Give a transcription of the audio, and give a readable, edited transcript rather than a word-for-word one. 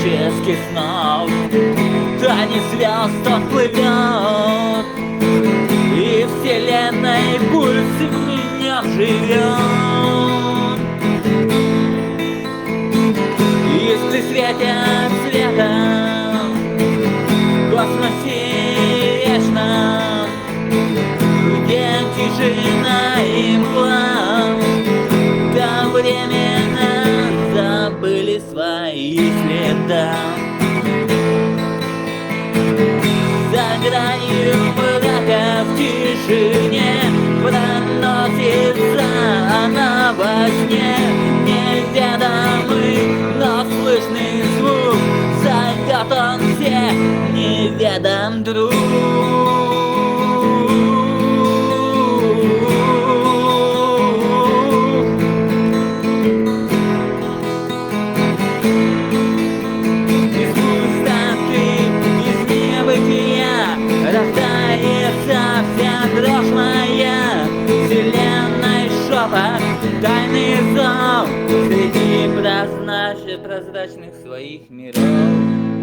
космических снов. Тайны звезд он плывет, и вселенной пульс в нем живет. Искры светят светом в космосе вечном, где тишина и мгла временно забыли свои следа. За гранью мрака в тишине проносится она во сне. Неведомый, но слышный звук, зовет он всех, неведом друг. Рождается вся дрожь моя, вселенной шепот, тайный зов среди прозрачных своих миров.